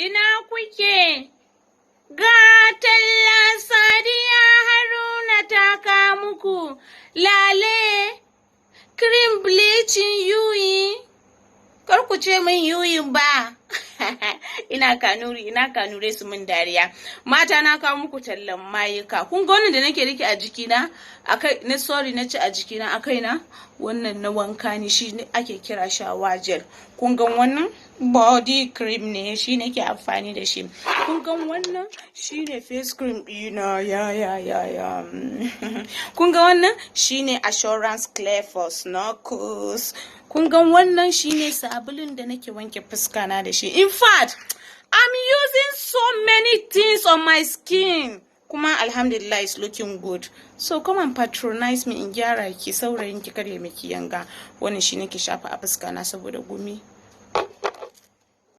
ina kuke? Ga talla Sadiya Haruna ta ka muku lale, cream bleaching yuyi. Kar ku ce min yuyin ba. ina kanure su min dariya. Mata na kawo muku tallan mayuka. Kun ga wannan da nake rike a jikina? Akai na sorry na ci a jikina akai na. Wannan na wanka ne, shi ake kira shawa gel. Kun ga wannan body cream ne, shi nake amfani da shi. Kun ga wannan shine face cream ɗina ya. Kun ga wannan shine assurance clear for snorkels. Kun ga wannan shine sabulun da nake wanke fuska na da shi. In fact, I'm using so many things on my skin. Kuma alhamdulillah it's looking good. So come and patronize me in gyara ki, saurayin ki kare miki yanga. Wannan shi nake shafa a fuska na saboda gumi.